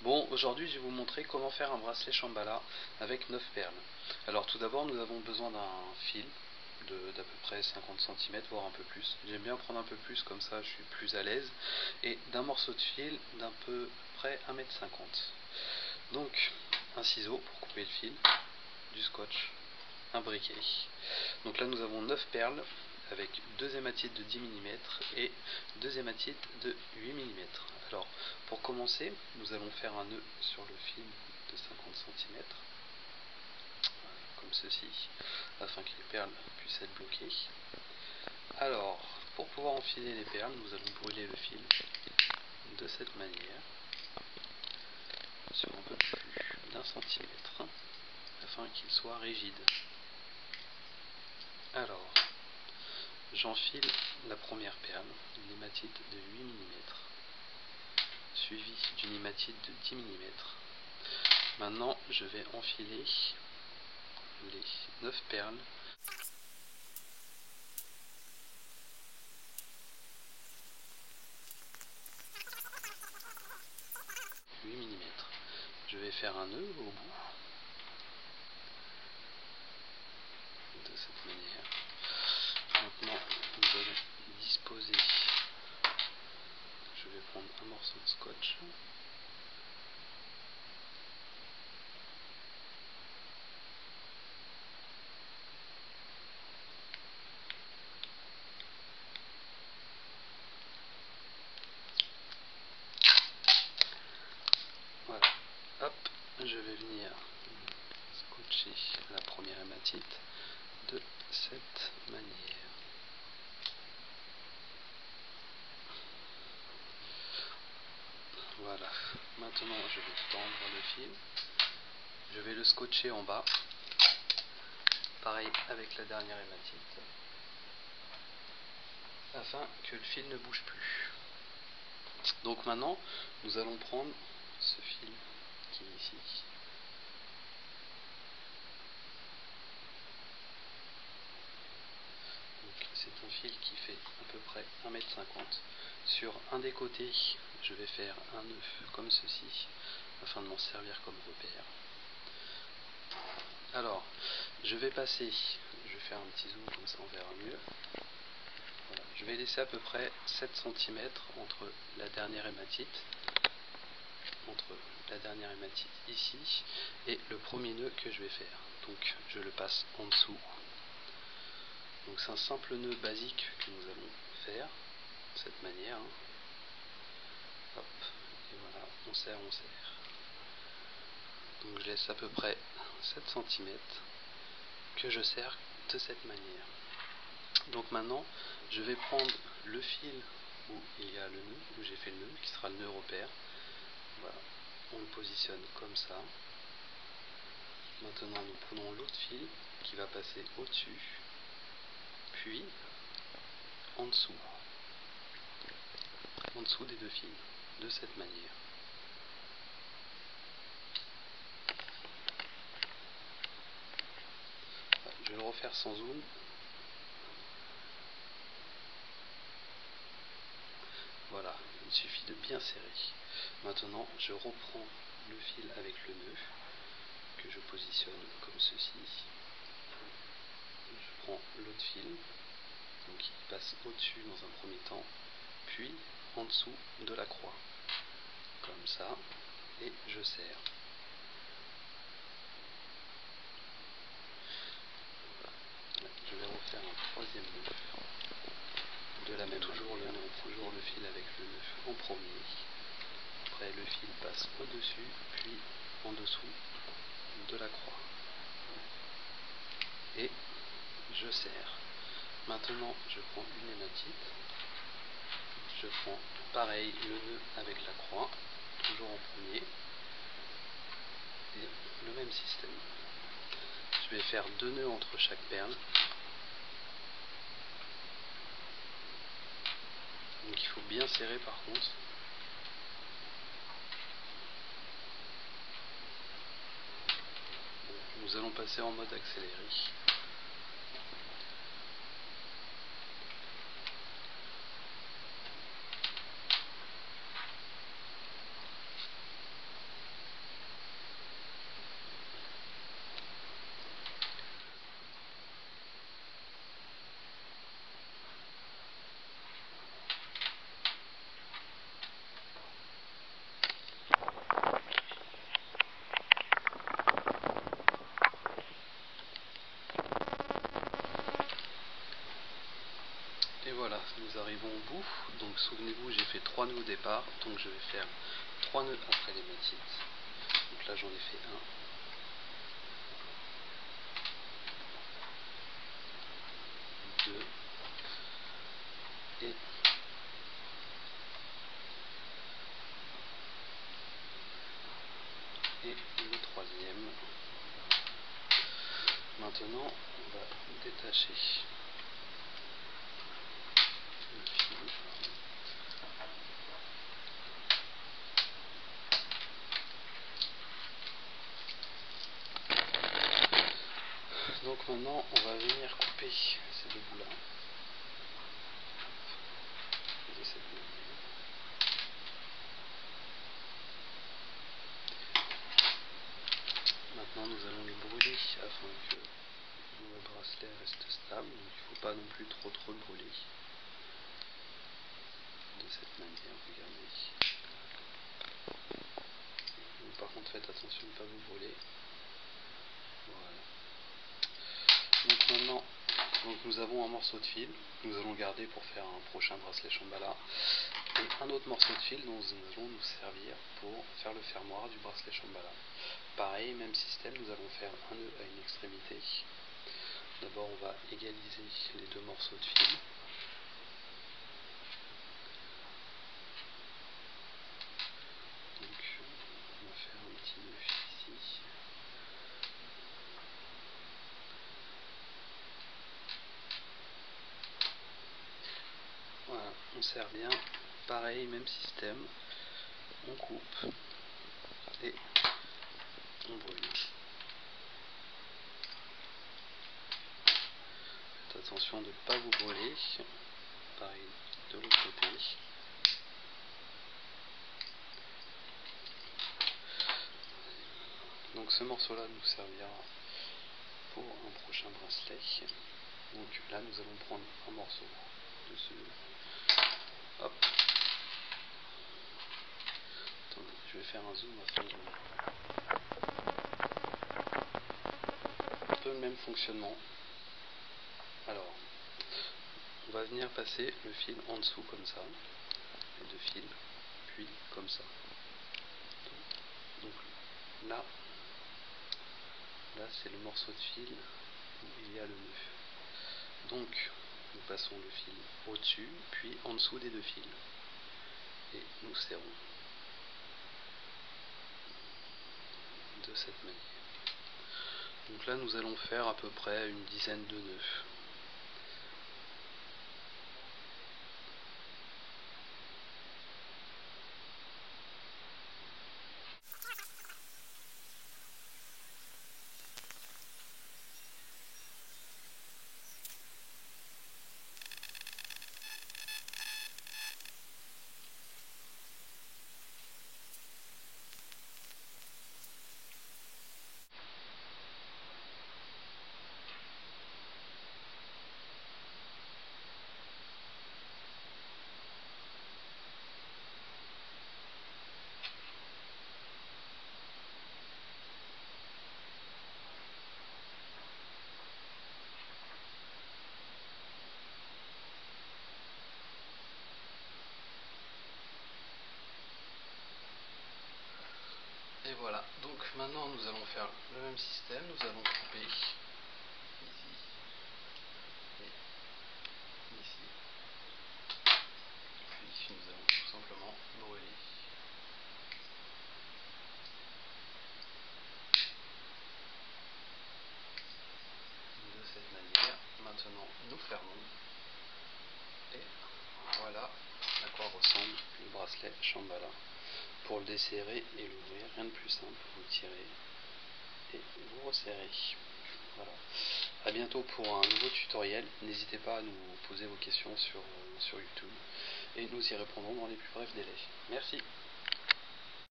Bon, aujourd'hui je vais vous montrer comment faire un bracelet Shambhala avec 9 perles. Alors tout d'abord nous avons besoin d'un fil d'à peu près 50 cm, voire un peu plus. J'aime bien prendre un peu plus, comme ça je suis plus à l'aise. Et d'un morceau de fil d'à peu près 1,50 m. Donc un ciseau pour couper le fil, du scotch, un briquet. Donc là nous avons 9 perles avec 2 hématites de 10 mm et 2 hématites de 8 mm. Alors pour commencer, nous allons faire un nœud sur le fil de 50 cm, comme ceci, afin que les perles puissent être bloquées. Alors, pour pouvoir enfiler les perles, nous allons brûler le fil de cette manière, sur un peu plus d'1 centimètre, afin qu'il soit rigide. Alors, j'enfile la première perle, une hématite de 8 mm, suivie d'une hématite de 10 mm. Maintenant, je vais enfiler les 9 perles de 8 mm. Je vais faire un nœud au bout, de cette manière. Maintenant, nous allons disposer, je vais prendre un morceau de scotch, voilà, hop, je vais venir scotcher la première hématite de cette manière. Voilà, maintenant je vais tendre le fil, je vais le scotcher en bas, pareil avec la dernière hématite, afin que le fil ne bouge plus. Donc maintenant, nous allons prendre ce fil qui est ici. C'est un fil qui fait à peu près 1,50 m. Sur un des côtés, je vais faire un nœud comme ceci, afin de m'en servir comme repère. Alors, je vais passer, je vais faire un petit zoom comme ça on verra mieux. Voilà, je vais laisser à peu près 7 cm entre la dernière hématite, ici et le premier nœud que je vais faire. Donc je le passe en dessous. Donc c'est un simple nœud basique que nous allons faire de cette manière. Hop, et voilà, on serre. Donc je laisse à peu près 7 cm que je serre de cette manière. Donc maintenant, je vais prendre le fil où il y a le nœud, où j'ai fait le nœud, qui sera le nœud repère. Voilà, on le positionne comme ça. Maintenant, nous prenons l'autre fil qui va passer au-dessus, puis en dessous des deux fils, de cette manière. Je vais le refaire sans zoom. Voilà, il suffit de bien serrer. Maintenant, je reprends le fil avec le nœud, que je positionne comme ceci. Je prends l'autre fil, donc il passe au-dessus dans un premier temps, puis en dessous de la croix, comme ça, et je serre. Je vais refaire un troisième nœud, de la même toujours le fil avec le nœud en premier. Après le fil passe au-dessus, puis en dessous de la croix. Et je serre. Maintenant je prends une hématite, je prends pareil le nœud avec la croix, toujours en premier, et le même système. Je vais faire 2 nœuds entre chaque perle. Donc il faut bien serrer par contre. Bon, nous allons passer en mode accéléré. départ, donc je vais faire 3 nœuds après l'hématite. Donc là j'en ai fait un, 2 et le troisième. Maintenant on va détacher le fil. Donc maintenant on va venir couper ces deux bouts là de cette manière. Maintenant nous allons le brûler afin que le bracelet reste stable, donc il ne faut pas non plus trop le brûler. De cette manière, regardez. Donc, par contre faites attention de ne pas vous brûler. Voilà. Donc maintenant nous avons un morceau de fil que nous allons garder pour faire un prochain bracelet Shambhala et un autre morceau de fil dont nous allons nous servir pour faire le fermoir du bracelet Shambhala. Pareil, même système, nous allons faire un nœud à une extrémité. D'abord on va égaliser les deux morceaux de fil. Donc on va faire un petit nœud ici. Voilà, on serre bien, pareil, même système, on coupe et on brûle. Faites attention de ne pas vous brûler, pareil de l'autre côté. Donc ce morceau là nous servira pour un prochain bracelet. Donc là nous allons prendre un morceau de ce... Hop. Attendez, je vais faire un zoom afin de... Un peu le même fonctionnement. Alors, on va venir passer le fil en dessous comme ça, les deux fils, puis comme ça. Donc là c'est le morceau de fil où il y a le nœud. Donc nous passons le fil au-dessus, puis en dessous des deux fils. Et nous serrons de cette manière. Donc là nous allons faire à peu près une dizaine de nœuds. Et voilà, donc maintenant nous allons faire le même système, nous allons couper ici et ici, puis nous allons tout simplement brûler. De cette manière, maintenant nous fermons et voilà à quoi ressemble le bracelet Shambhala. Pour le desserrer et l'ouvrir, rien de plus simple, vous tirez et vous resserrez. Voilà. A bientôt pour un nouveau tutoriel. N'hésitez pas à nous poser vos questions sur YouTube et nous y répondrons dans les plus brefs délais. Merci.